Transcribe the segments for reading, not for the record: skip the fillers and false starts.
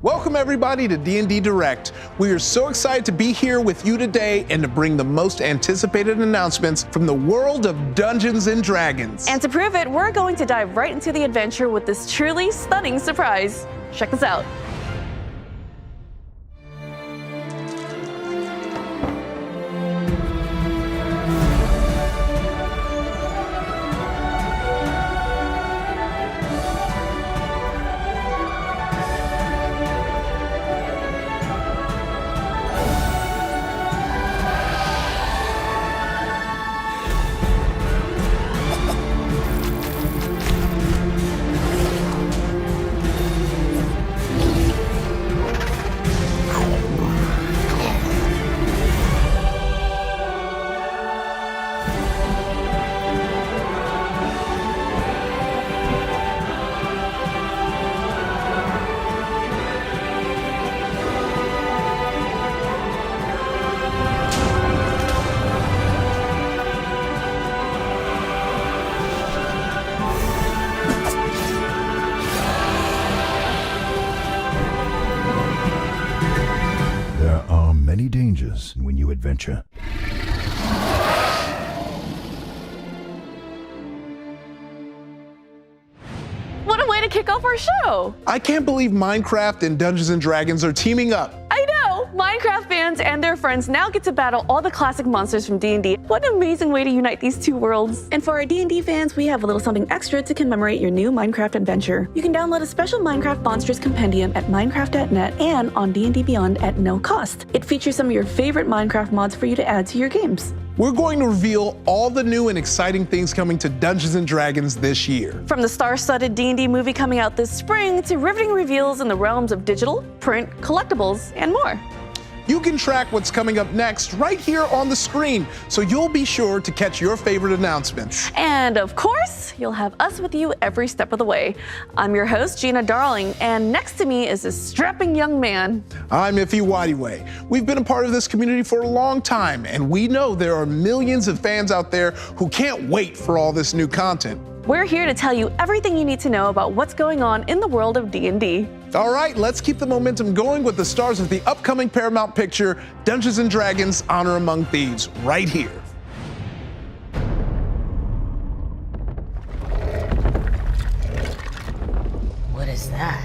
Welcome everybody to D&D Direct. We are so excited to be here with you today and to bring the most anticipated announcements from the world of Dungeons & Dragons. And to prove it, we're going to dive right into the adventure with this truly stunning surprise. Check this out. Many dangers when you adventure. What a way to kick off our show! I can't believe Minecraft and Dungeons & Dragons are teaming up. I know! Minecraft fans and their friends now get to battle all the classic monsters from D&D. What an amazing way to unite these two worlds. And for our D&D fans, we have a little something extra to commemorate your new Minecraft adventure. You can download a special Minecraft Monsters Compendium at minecraft.net and on D&D Beyond at no cost. It features some of your favorite Minecraft mods for you to add to your games. We're going to reveal all the new and exciting things coming to Dungeons & Dragons this year. From the star-studded D&D movie coming out this spring to riveting reveals in the realms of digital, print, collectibles, and more. You can track what's coming up next right here on the screen, so you'll be sure to catch your favorite announcements. And of course, you'll have us with you every step of the way. I'm your host, Gina Darling, and next to me is this strapping young man. I'm Iffy Wadiway. We've been a part of this community for a long time, and we know there are millions of fans out there who can't wait for all this new content. We're here to tell you everything you need to know about what's going on in the world of D&D. All right, let's keep the momentum going with the stars of the upcoming Paramount picture, Dungeons & Dragons Honor Among Thieves, right here. What is that?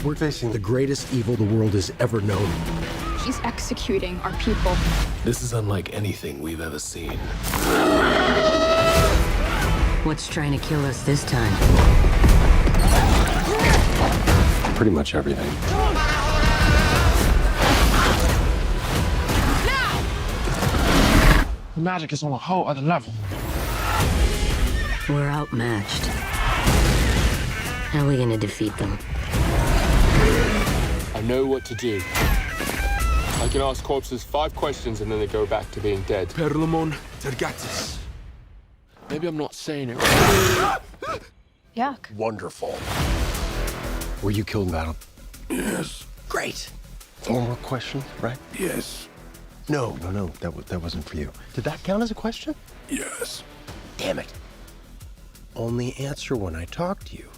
We're facing the greatest evil the world has ever known. She's executing our people. This is unlike anything we've ever seen. What's trying to kill us this time? Pretty much everything. The magic is on a whole other level. We're outmatched. How are we gonna defeat them? I know what to do. I can ask corpses 5 questions and then they go back to being dead. Perlamon Tergatis. Maybe I'm not saying it right. Yuck. Wonderful. Were you killed in battle? Yes. Great. 4 more questions, right? Yes. No, that wasn't for you. Did that count as a question? Yes. Damn it. Only answer when I talk to you,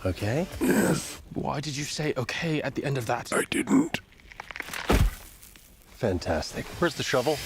okay? Yes. Why did you say okay at the end of that? I didn't. Fantastic. Where's the shovel?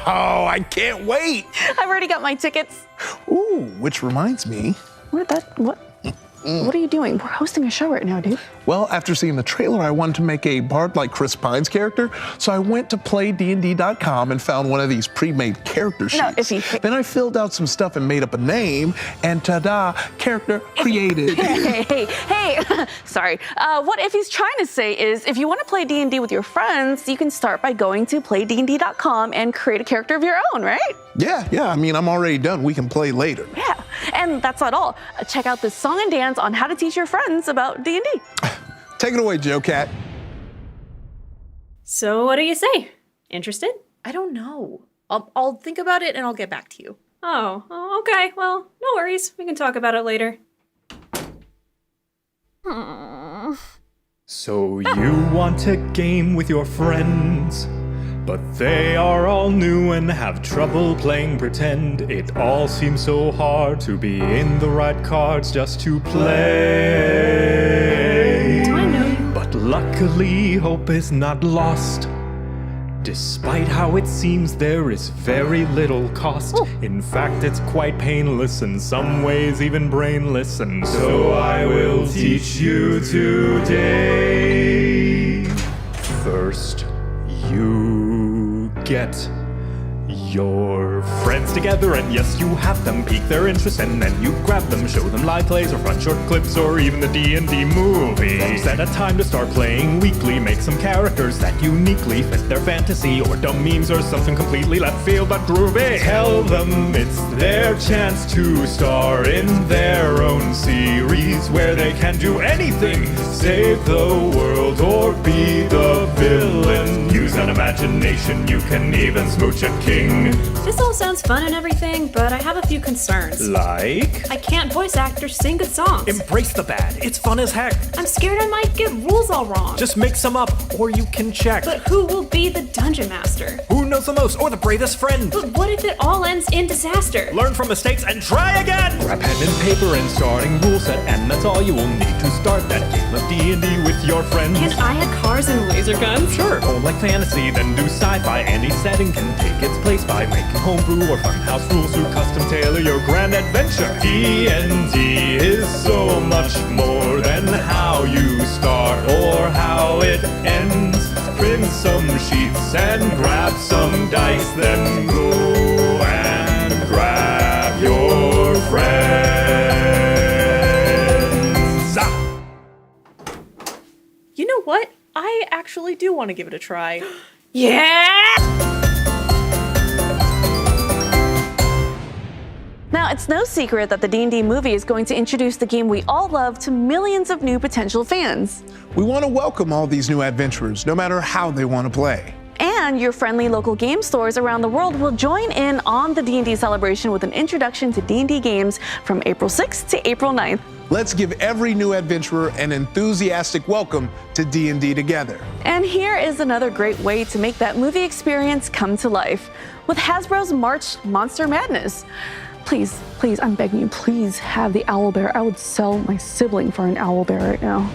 Oh, I can't wait. I've already got my tickets. Ooh, which reminds me. What are you doing? We're hosting a show right now, dude. Well, after seeing the trailer, I wanted to make a bard like Chris Pine's character, so I went to playdnd.com and found one of these pre-made character sheets. Then I filled out some stuff and made up a name, and ta-da, character created. Hey, sorry. What Iffy's trying to say is, if you want to play D&D with your friends, you can start by going to playdnd.com and create a character of your own, right? Yeah, I mean, I'm already done. We can play later. Yeah, and that's not all. Check out this song and dance on how to teach your friends about D&D. Take it away, Joe Cat. So what do you say? Interested? I don't know. I'll think about it and I'll get back to you. Oh, okay. Well, no worries. We can talk about it later. So you want to game with your friends, but they are all new and have trouble playing pretend. It all seems so hard to be in the right cards just to play. Do I know you? But luckily, hope is not lost. Despite how it seems, there is very little cost. In fact, it's quite painless, in some ways even brainless. And so I will teach you today. First, you get your friends together, and yes, you have them pique their interest, and then you grab them, show them live plays or fun short clips or even the D&D movie. Then set a time to start playing weekly, make some characters that uniquely fit their fantasy, or dumb memes or something completely left field but groovy. Tell them it's their chance to star in their own series where they can do anything, save the world or be the villain. Use an imagination, you can even smooch a king. This all sounds fun and everything, but I have a few concerns. Like? I can't voice act or sing good songs. Embrace the bad. It's fun as heck. I'm scared I might get rules all wrong. Just make some up, or you can check. But who will be the dungeon master? Who knows the most, or the bravest friend? But what if it all ends in disaster? Learn from mistakes and try again! Grab pen and paper and starting rule set, and that's all you will need to start that game of D&D with your friends. Can I have cars and laser guns? Sure, home like fantasy, then do sci-fi. Any setting can take its place by making homebrew or funhouse rules to custom tailor your grand adventure. D&D is so much more than how you start or how it ends. Print some sheets and grab some dice, then go and grab your friends. You know what? I actually do want to give it a try. Yeah! Now, it's no secret that the D&D movie is going to introduce the game we all love to millions of new potential fans. We want to welcome all these new adventurers, no matter how they want to play. And your friendly local game stores around the world will join in on the D&D celebration with an introduction to D&D games from April 6th to April 9th. Let's give every new adventurer an enthusiastic welcome to D&D together. And here is another great way to make that movie experience come to life with Hasbro's March Monster Madness. Please, I'm begging you, please have the owlbear. I would sell my sibling for an owlbear right now.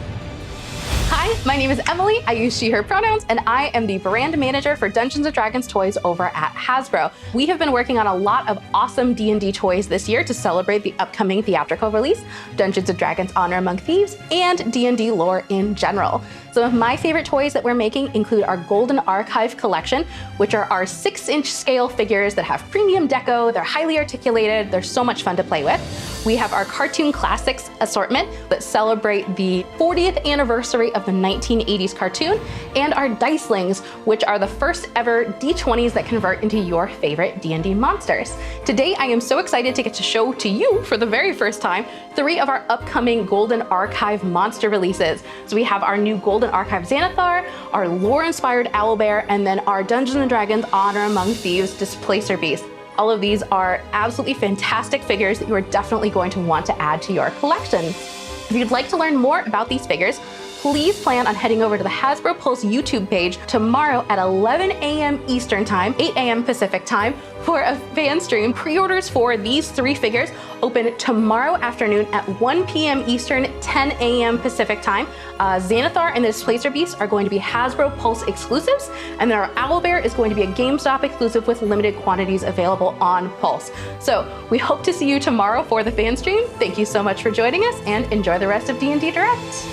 Hi, my name is Emily. I use she, her pronouns, and I am the brand manager for Dungeons & Dragons toys over at Hasbro. We have been working on a lot of awesome D&D toys this year to celebrate the upcoming theatrical release, Dungeons & Dragons Honor Among Thieves, and D&D lore in general. Some of my favorite toys that we're making include our Golden Archive collection, which are our 6-inch scale figures that have premium deco, they're highly articulated, they're so much fun to play with. We have our Cartoon Classics assortment that celebrate the 40th anniversary of the 1980s cartoon, and our Dicelings, which are the first ever D20s that convert into your favorite D&D monsters. Today, I am so excited to get to show to you, for the very first time, 3 of our upcoming Golden Archive monster releases. So we have our new Golden Archive Xanathar, our lore-inspired Owlbear, and then our Dungeons & Dragons Honor Among Thieves Displacer Beast. All of these are absolutely fantastic figures that you are definitely going to want to add to your collection. If you'd like to learn more about these figures, please plan on heading over to the Hasbro Pulse YouTube page tomorrow at 11 a.m. Eastern Time, 8 a.m. Pacific Time for a fan stream. Pre-orders for these 3 figures open tomorrow afternoon at 1 p.m. Eastern, 10 a.m. Pacific Time. Xanathar and the Displacer Beast are going to be Hasbro Pulse exclusives, and then our Owlbear is going to be a GameStop exclusive with limited quantities available on Pulse. So we hope to see you tomorrow for the fan stream. Thank you so much for joining us, and enjoy the rest of D&D Direct.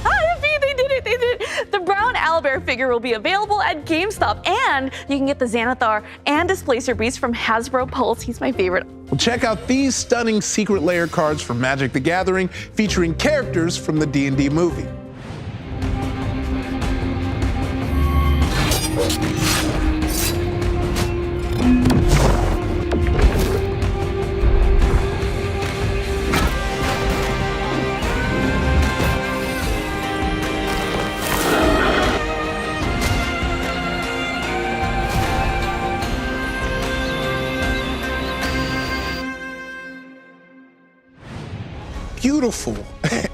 Hi! Owlbear figure will be available at GameStop, and you can get the Xanathar and Displacer Beast from Hasbro Pulse. He's my favorite. Well, check out these stunning Secret Lair cards from Magic the Gathering featuring characters from the D&D movie. Beautiful.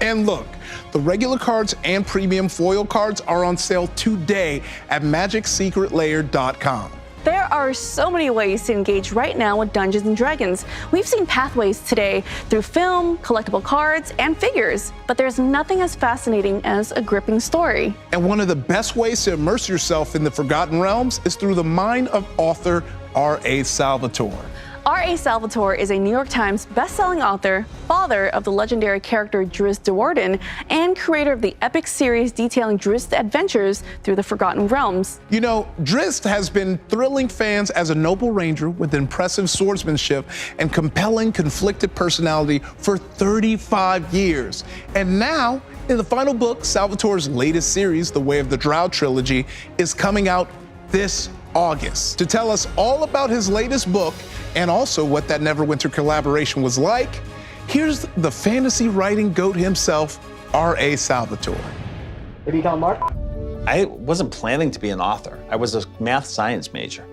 And look, the regular cards and premium foil cards are on sale today at MagicSecretLair.com. There are so many ways to engage right now with Dungeons & Dragons. We've seen pathways today through film, collectible cards, and figures, but there's nothing as fascinating as a gripping story. And one of the best ways to immerse yourself in the Forgotten Realms is through the mind of author R.A. Salvatore. R.A. Salvatore is a New York Times best-selling author, father of the legendary character Drizzt Do'Urden, and creator of the epic series detailing Drizzt's adventures through the Forgotten Realms. You know, Drizzt has been thrilling fans as a noble ranger with impressive swordsmanship and compelling, conflicted personality for 35 years. And now, in the final book, Salvatore's latest series, The Way of the Drow trilogy, is coming out this August. To tell us all about his latest book and also what that Neverwinter collaboration was like, here's the fantasy writing goat himself, R.A. Salvatore. What do you call Mark? I wasn't planning to be an author. I was a math science major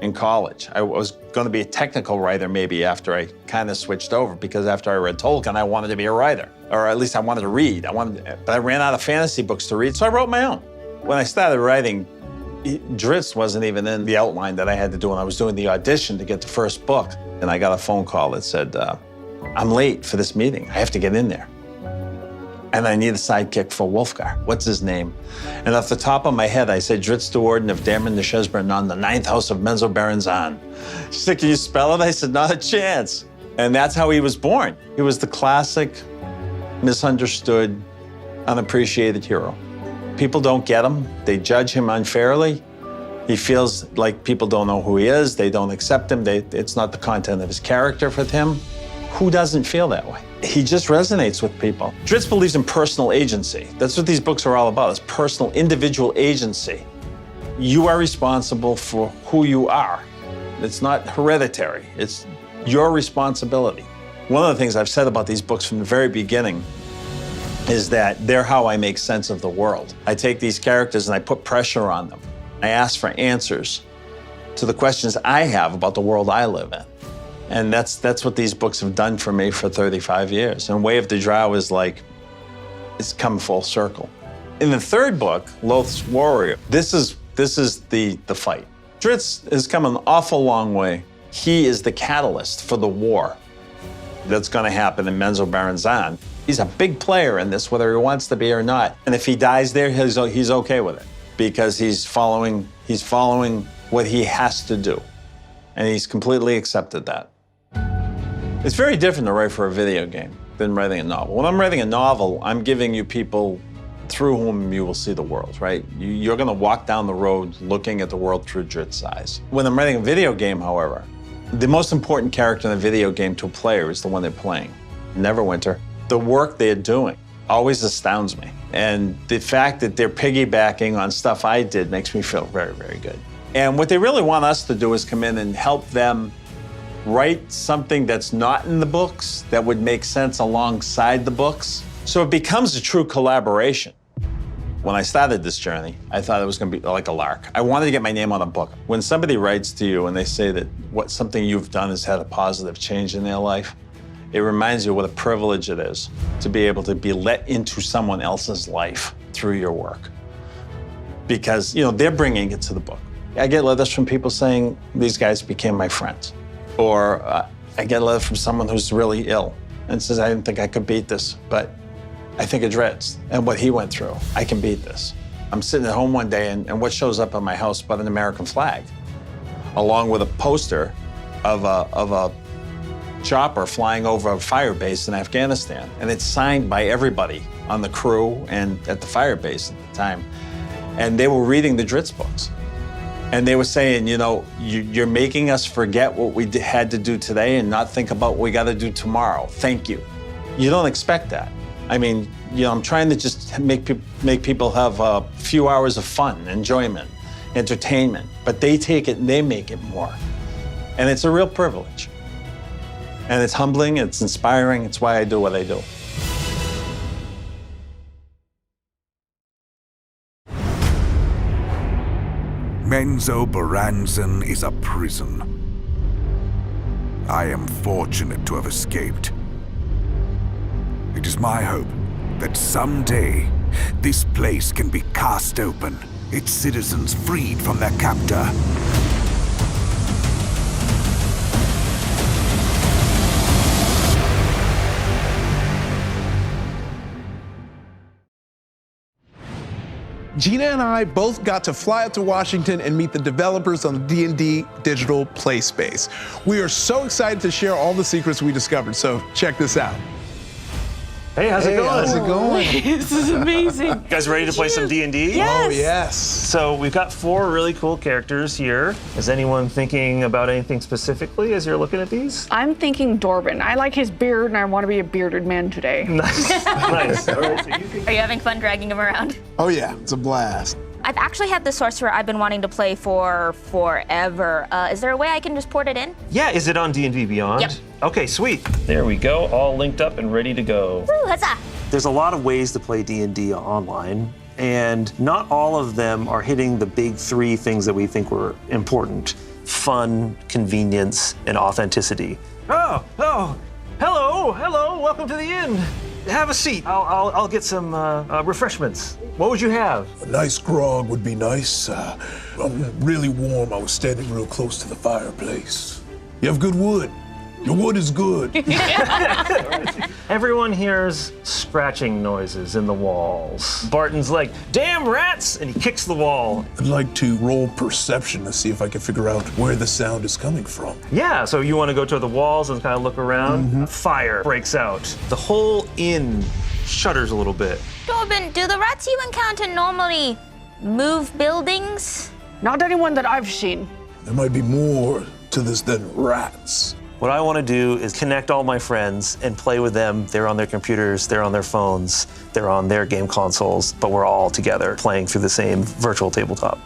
in college. I was going to be a technical writer maybe after I kind of switched over, because after I read Tolkien, I wanted to be a writer, or at least I wanted to read. But I ran out of fantasy books to read, so I wrote my own. When I started writing, Drizzt wasn't even in the outline that I had to do, and I was doing the audition to get the first book. And I got a phone call that said, I'm late for this meeting. I have to get in there. And I need a sidekick for Wolfgar. What's his name? And off the top of my head, I said, Drizzt Do'Urden of Dairman de Shesbernon, the 9th house of Menzoberranzan. She said, can you spell it? I said, not a chance. And that's how he was born. He was the classic, misunderstood, unappreciated hero. People don't get him. They judge him unfairly. He feels like people don't know who he is. They don't accept him. It's not the content of his character for him. Who doesn't feel that way? He just resonates with people. Drizzt believes in personal agency. That's what these books are all about, is personal, individual agency. You are responsible for who you are. It's not hereditary. It's your responsibility. One of the things I've said about these books from the very beginning is that they're how I make sense of the world. I take these characters and I put pressure on them. I ask for answers to the questions I have about the world I live in. And that's what these books have done for me for 35 years. And Way of the Drow is like, it's come full circle. In the third book, Loth's Warrior, this is the fight. Drizzt has come an awful long way. He is the catalyst for the war that's gonna happen in Menzoberranzan. He's a big player in this, whether he wants to be or not. And if he dies there, he's okay with it, because he's following what he has to do. And he's completely accepted that. It's very different to write for a video game than writing a novel. When I'm writing a novel, I'm giving you people through whom you will see the world, right? You're gonna walk down the road looking at the world through Drizzt's eyes. When I'm writing a video game, however, the most important character in a video game to a player is the one they're playing. Neverwinter. The work they're doing always astounds me. And the fact that they're piggybacking on stuff I did makes me feel very, very good. And what they really want us to do is come in and help them write something that's not in the books that would make sense alongside the books. So it becomes a true collaboration. When I started this journey, I thought it was gonna be like a lark. I wanted to get my name on a book. When somebody writes to you and they say that something you've done has had a positive change in their life, it reminds you what a privilege it is to be able to be let into someone else's life through your work. Because, they're bringing it to the book. I get letters from people saying, these guys became my friends. Or I get a letter from someone who's really ill and says, I didn't think I could beat this, but I think of Drizzt and what he went through. I can beat this. I'm sitting at home one day and what shows up on my house but an American flag, along with a poster of a chopper flying over a fire base in Afghanistan. And it's signed by everybody on the crew and at the fire base at the time. and they were reading the Dritz books. And they were saying, you know, you're making us forget what we had to do today and not think about what we got to do tomorrow. Thank you. You don't expect that. I mean, you know, I'm trying to just make people have a few hours of fun, enjoyment, entertainment. But they take it and they make it more. And it's a real privilege. And it's humbling, it's inspiring, it's why I do what I do. Menzo Baranzan is a prison. I am fortunate to have escaped. It is my hope that someday this place can be cast open, its citizens freed from their captor. Gina and I both got to fly out to Washington and meet the developers on the D&D digital play space. We are so excited to share all the secrets we discovered, so check this out. Hey, how's it going? How's it going? This is amazing. You guys ready to play some D&D? Yes. Oh, yes. So we've got 4 really cool characters here. Is anyone thinking about anything specifically as you're looking at these? I'm thinking Dorbin. I like his beard and I want to be a bearded man today. Nice. Nice. All right, so Are you having fun dragging him around? Oh, yeah, it's a blast. I've actually had the sorcerer I've been wanting to play for forever. Is there a way I can just port it in? Yeah, is it on D&D Beyond? Yep. Okay, sweet. There we go, all linked up and ready to go. Woo, huzzah! There's a lot of ways to play D&D online, and not all of them are hitting the big 3 things that we think were important: fun, convenience, and authenticity. Oh, hello, welcome to the inn. Have a seat. I'll get some refreshments. What would you have? A nice grog would be nice. I'm really warm. I was standing real close to the fireplace. You have good wood. Your wood is good. Everyone hears scratching noises in the walls. Barton's like, damn rats, and he kicks the wall. I'd like to roll perception to see if I can figure out where the sound is coming from. Yeah, so you want to go to the walls and kind of look around. Fire breaks out. The whole inn shudders a little bit. Dorbin, do the rats you encounter normally move buildings? Not anyone that I've seen. There might be more to this than rats. What I want to do is connect all my friends and play with them. They're on their computers, they're on their phones, they're on their game consoles, but we're all together playing through the same virtual tabletop.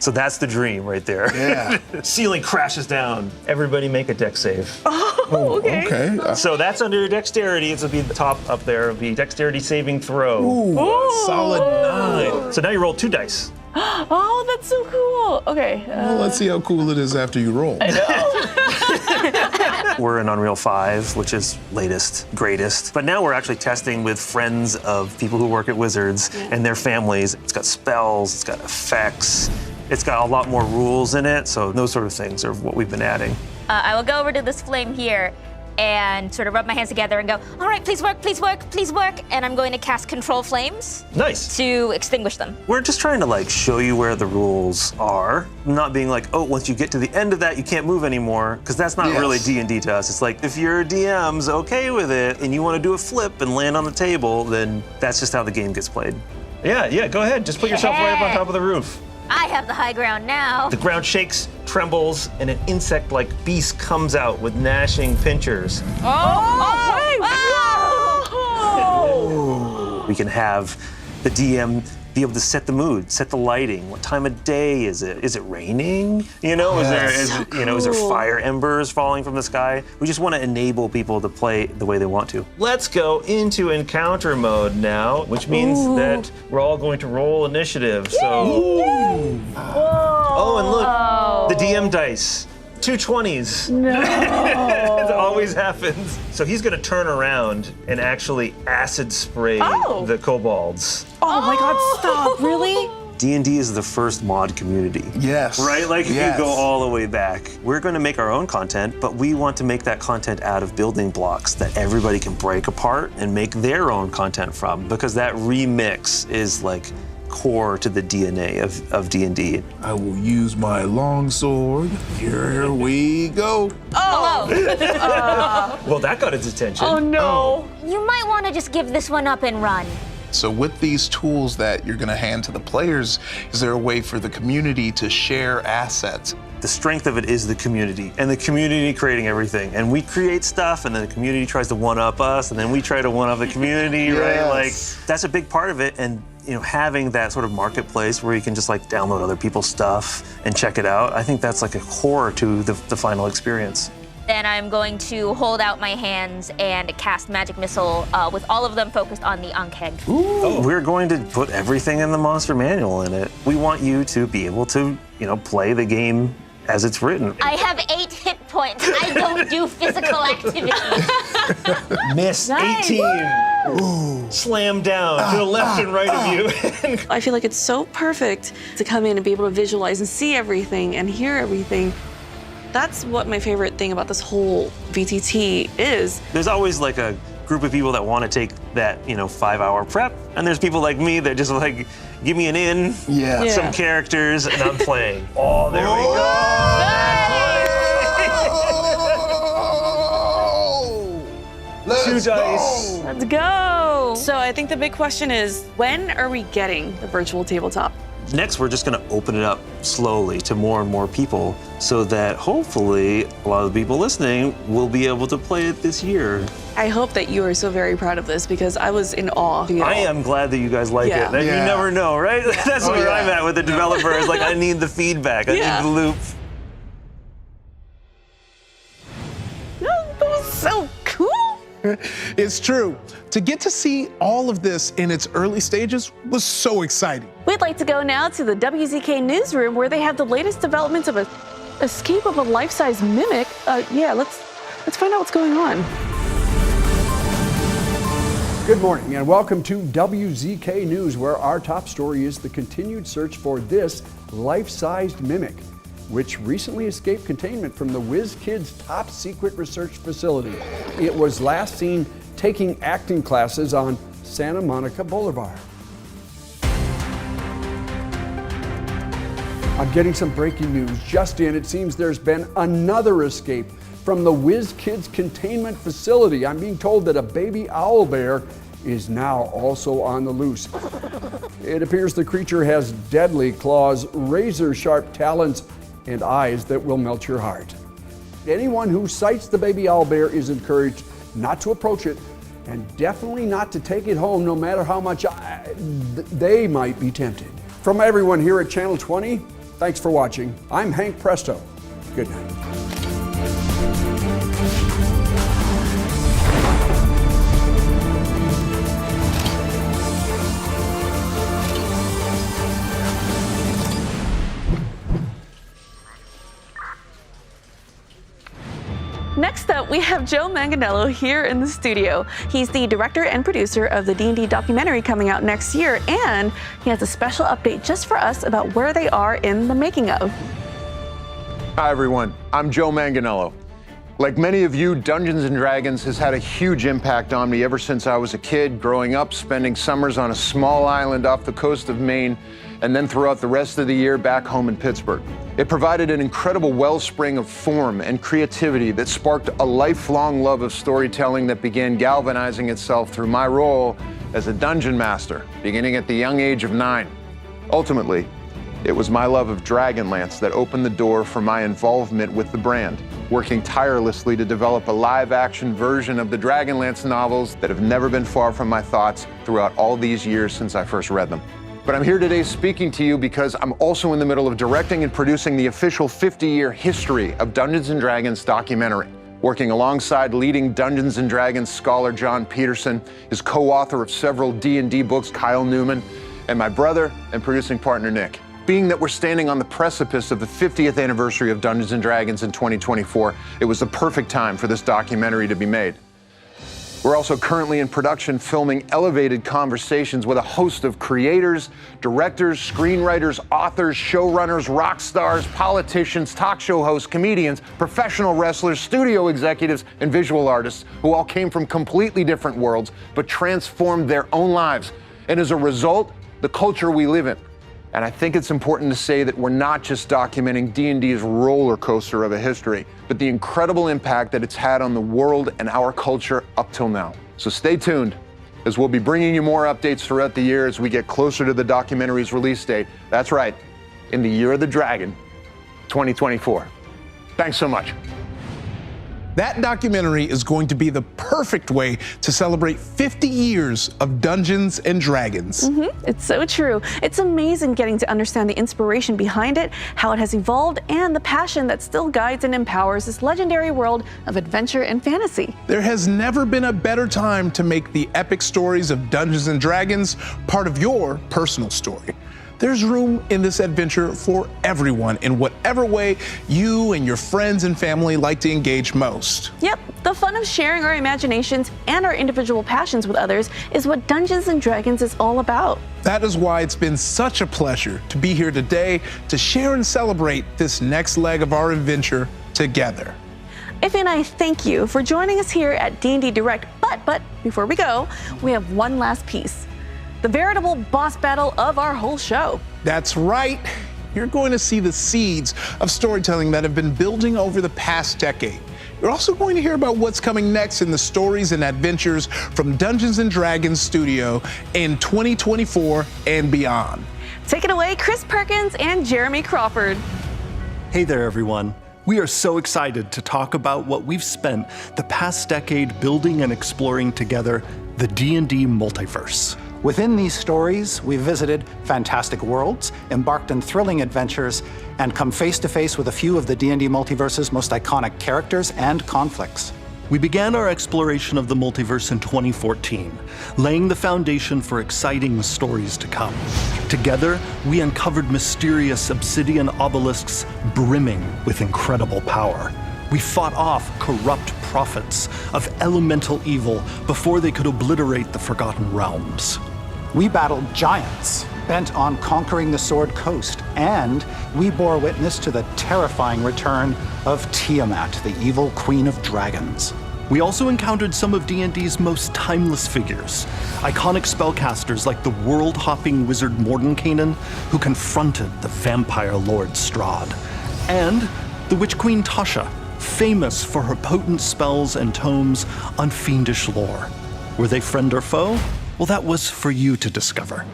So that's the dream right there. Yeah. Ceiling crashes down. Everybody make a dex save. Oh, okay. Okay. So that's under your dexterity. It'll be the top up there. It'll be dexterity saving throw. Ooh, solid 9. So now you roll 2 dice. Oh, that's so cool. Okay. Well, let's see how cool it is after you roll. I know. We're in Unreal 5, which is latest, greatest. But now we're actually testing with friends of people who work at Wizards and their families. It's got spells, it's got effects, it's got a lot more rules in it. So those sort of things are what we've been adding. I will go over to this flame here and sort of rub my hands together and go, all right, please work, please work, please work. And I'm going to cast Control Flames. Nice. To extinguish them. We're just trying to like show you where the rules are, not being like, oh, once you get to the end of that, you can't move anymore, because that's not really D&D to us. It's like, if your DM's okay with it and you want to do a flip and land on the table, then that's just how the game gets played. Yeah, go ahead. Just put yourself right up on top of the roof. I have the high ground now. The ground shakes, trembles, and an insect-like beast comes out with gnashing pincers. We can have the DM be able to set the mood, set the lighting. What time of day is it? Is it raining? You know, is there fire embers falling from the sky? We just want to enable people to play the way they want to. Let's go into encounter mode now, which means that we're all going to roll initiative. So, oh, and look, the DM dice. 2 20s. No. It always happens. So he's gonna turn around and actually acid spray the kobolds. Oh my God, stop, really? D&D is the first mod community. Yes. Right, like you go all the way back. We're gonna make our own content, but we want to make that content out of building blocks that everybody can break apart and make their own content from, because that remix is like core to the DNA of D&D. I will use my longsword. Here we go. Oh! Well, that got his attention. Oh no. You might want to just give this one up and run. So with these tools that you're gonna hand to the players, is there a way for the community to share assets? The strength of it is the community, and the community creating everything. And we create stuff, and then the community tries to one-up us, and then we try to one-up the community, right? Like, that's a big part of it. And having that sort of marketplace where you can just like download other people's stuff and check it out, I think that's like a core to the final experience. Then I'm going to hold out my hands and cast Magic Missile with all of them focused on the Ankh. We're going to put everything in the monster manual in it. We want you to be able to, play the game as it's written. I have 8 hit points. I don't do physical activity. Miss 18. Ooh. Slam down to the left and right of you. I feel like it's so perfect to come in and be able to visualize and see everything and hear everything. That's what my favorite thing about this whole VTT is. There's always like a group of people that want to take that, 5-hour prep, and there's people like me that just like, give me an in, some characters, and I'm playing. Oh, there we go. Two dice. Let's go. So I think the big question is, when are we getting the virtual tabletop? Next, we're just going to open it up slowly to more and more people so that hopefully a lot of the people listening will be able to play it this year. I hope that you are so very proud of this because I was in awe. I am glad that you guys like it. You never know, right? That's where I'm at with the developers. Like, I need the feedback. I need the loop. That was so cool. It's true. To get to see all of this in its early stages was so exciting. We'd like to go now to the WZK newsroom where they have the latest developments of an escape of a life-size mimic. Let's find out what's going on. Good morning and welcome to WZK News, where our top story is the continued search for this life-sized mimic, which recently escaped containment from the WizKids' top secret research facility. It was last seen taking acting classes on Santa Monica Boulevard. I'm getting some breaking news. Just in, it seems there's been another escape from the WizKids containment facility. I'm being told that a baby owl bear is now also on the loose. It appears the creature has deadly claws, razor-sharp talons, and eyes that will melt your heart. Anyone who sights the baby owl bear is encouraged not to approach it and definitely not to take it home, no matter how much they might be tempted. From everyone here at Channel 20, thanks for watching. I'm Hank Presto. Good night. Next up, we have Joe Manganiello here in the studio. He's the director and producer of the D&D documentary coming out next year, and he has a special update just for us about where they are in the making of. Hi everyone, I'm Joe Manganiello. Like many of you, Dungeons & Dragons has had a huge impact on me ever since I was a kid, growing up, spending summers on a small island off the coast of Maine, and then throughout the rest of the year back home in Pittsburgh. It provided an incredible wellspring of form and creativity that sparked a lifelong love of storytelling that began galvanizing itself through my role as a dungeon master, beginning at the young age of 9. Ultimately, it was my love of Dragonlance that opened the door for my involvement with the brand, working tirelessly to develop a live-action version of the Dragonlance novels that have never been far from my thoughts throughout all these years since I first read them. But I'm here today speaking to you because I'm also in the middle of directing and producing the official 50-year history of Dungeons & Dragons documentary, working alongside leading Dungeons & Dragons scholar John Peterson, his co-author of several D&D books, Kyle Newman, and my brother and producing partner, Nick. Being that we're standing on the precipice of the 50th anniversary of Dungeons & Dragons in 2024, it was the perfect time for this documentary to be made. We're also currently in production filming elevated conversations with a host of creators, directors, screenwriters, authors, showrunners, rock stars, politicians, talk show hosts, comedians, professional wrestlers, studio executives, and visual artists who all came from completely different worlds but transformed their own lives, and as a result, the culture we live in. And I think it's important to say that we're not just documenting D&D's roller coaster of a history, but the incredible impact that it's had on the world and our culture up till now. So stay tuned. as we'll be bringing you more updates throughout the year as we get closer to the documentary's release date. That's right, in the Year of the Dragon, 2024. Thanks so much. That documentary is going to be the perfect way to celebrate 50 years of Dungeons and Dragons. It's so true. It's amazing getting to understand the inspiration behind it, how it has evolved, and the passion that still guides and empowers this legendary world of adventure and fantasy. There has never been a better time to make the epic stories of Dungeons and Dragons part of your personal story. There's room in this adventure for everyone in whatever way you and your friends and family like to engage most. Yep, the fun of sharing our imaginations and our individual passions with others is what Dungeons and Dragons is all about. That is why it's been such a pleasure to be here today to share and celebrate this next leg of our adventure together. Ife and I thank you for joining us here at D&D Direct, but before we go, we have one last piece. The veritable boss battle of our whole show. That's right. You're going to see the seeds of storytelling that have been building over the past decade. You're also going to hear about what's coming next in the stories and adventures from Dungeons & Dragons Studio in 2024 and beyond. Take it away, Chris Perkins and Jeremy Crawford. Hey there, everyone. We are so excited to talk about what we've spent the past decade building and exploring together, the D&D multiverse. Within these stories, we've visited fantastic worlds, embarked on thrilling adventures, and come face to face with a few of the D&D multiverse's most iconic characters and conflicts. We began our exploration of the multiverse in 2014, laying the foundation for exciting stories to come. Together, we uncovered mysterious obsidian obelisks brimming with incredible power. We fought off corrupt prophets of elemental evil before they could obliterate the Forgotten Realms. We battled giants, bent on conquering the Sword Coast, and we bore witness to the terrifying return of Tiamat, the evil queen of dragons. We also encountered some of D&D's most timeless figures, iconic spellcasters like the world-hopping wizard Mordenkainen, who confronted the vampire lord Strahd, and the witch queen Tasha, famous for her potent spells and tomes on fiendish lore. Were they friend or foe? Well, that was for you to discover.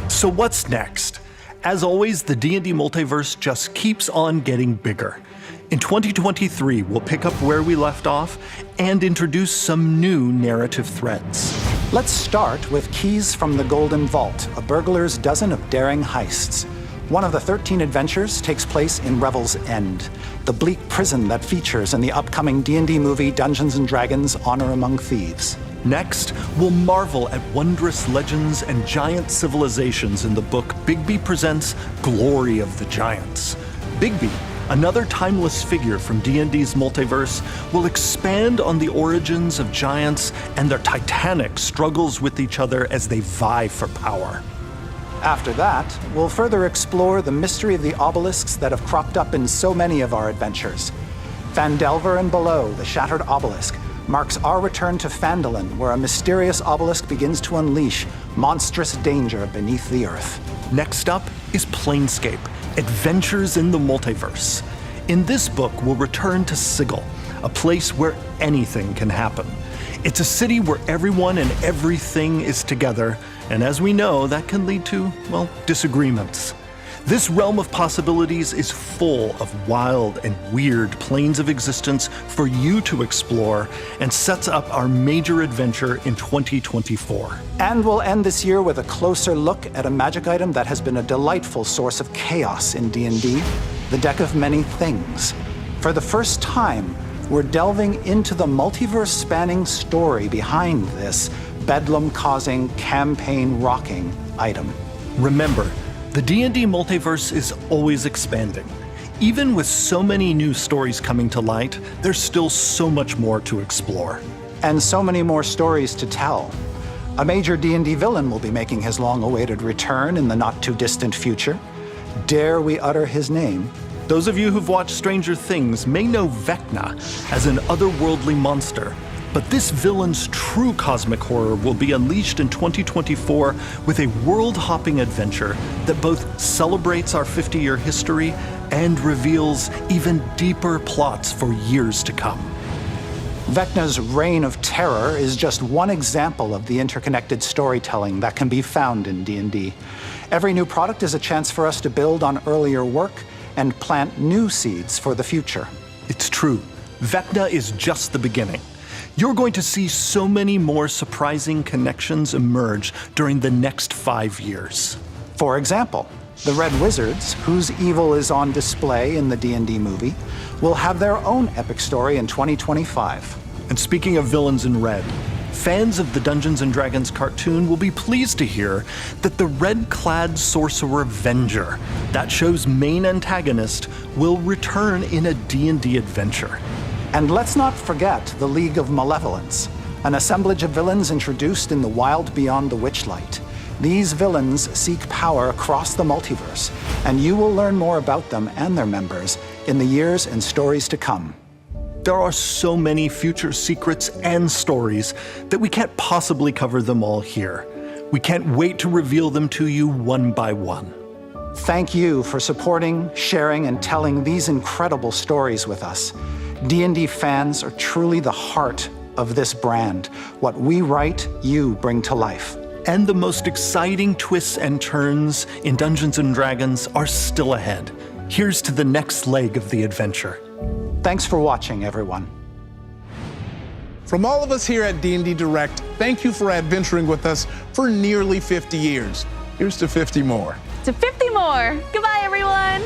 So what's next? As always, the D&D multiverse just keeps on getting bigger. In 2023, we'll pick up where we left off and introduce some new narrative threads. Let's start with Keys from the Golden Vault, a burglar's dozen of daring heists. One of the 13 adventures takes place in Revel's End, the bleak prison that features in the upcoming D&D movie Dungeons & Dragons: Honor Among Thieves. Next, we'll marvel at wondrous legends and giant civilizations in the book Bigby Presents Glory of the Giants. Bigby, another timeless figure from D&D's multiverse, will expand on the origins of giants and their titanic struggles with each other as they vie for power. After that, we'll further explore the mystery of the obelisks that have cropped up in so many of our adventures. Phandelver and Below, the Shattered Obelisk, marks our return to Phandalin, where a mysterious obelisk begins to unleash monstrous danger beneath the earth. Next up is Planescape, Adventures in the Multiverse. In this book, we'll return to Sigil, a place where anything can happen. It's a city where everyone and everything is together, and as we know, that can lead to, well, disagreements. This realm of possibilities is full of wild and weird planes of existence for you to explore and sets up our major adventure in 2024. And we'll end this year with a closer look at a magic item that has been a delightful source of chaos in D&D, the Deck of Many Things. For the first time, we're delving into the multiverse-spanning story behind this bedlam-causing, campaign-rocking item. Remember, the D&D multiverse is always expanding. Even with so many new stories coming to light, there's still so much more to explore. And so many more stories to tell. A major D&D villain will be making his long-awaited return in the not-too-distant future. Dare we utter his name? Those of you who've watched Stranger Things may know Vecna as an otherworldly monster, but this villain's true cosmic horror will be unleashed in 2024 with a world-hopping adventure that both celebrates our 50-year history and reveals even deeper plots for years to come. Vecna's Reign of Terror is just one example of the interconnected storytelling that can be found in D&D. Every new product is a chance for us to build on earlier work and plant new seeds for the future. It's true. Vecna is just the beginning. You're going to see so many more surprising connections emerge during the next 5 years. For example, the Red Wizards, whose evil is on display in the D&D movie, will have their own epic story in 2025. And speaking of villains in red, fans of the Dungeons & Dragons cartoon will be pleased to hear that the red-clad sorcerer Venger, that show's main antagonist, will return in a D&D adventure. And let's not forget the League of Malevolence, an assemblage of villains introduced in the Wild Beyond the Witchlight. These villains seek power across the multiverse, and you will learn more about them and their members in the years and stories to come. There are so many future secrets and stories that we can't possibly cover them all here. We can't wait to reveal them to you one by one. Thank you for supporting, sharing, and telling these incredible stories with us. D&D fans are truly the heart of this brand. What we write, you bring to life. And the most exciting twists and turns in Dungeons & Dragons are still ahead. Here's to the next leg of the adventure. Thanks for watching, everyone. From all of us here at D&D Direct, thank you for adventuring with us for nearly 50 years. Here's to 50 more. To 50 more. Goodbye, everyone.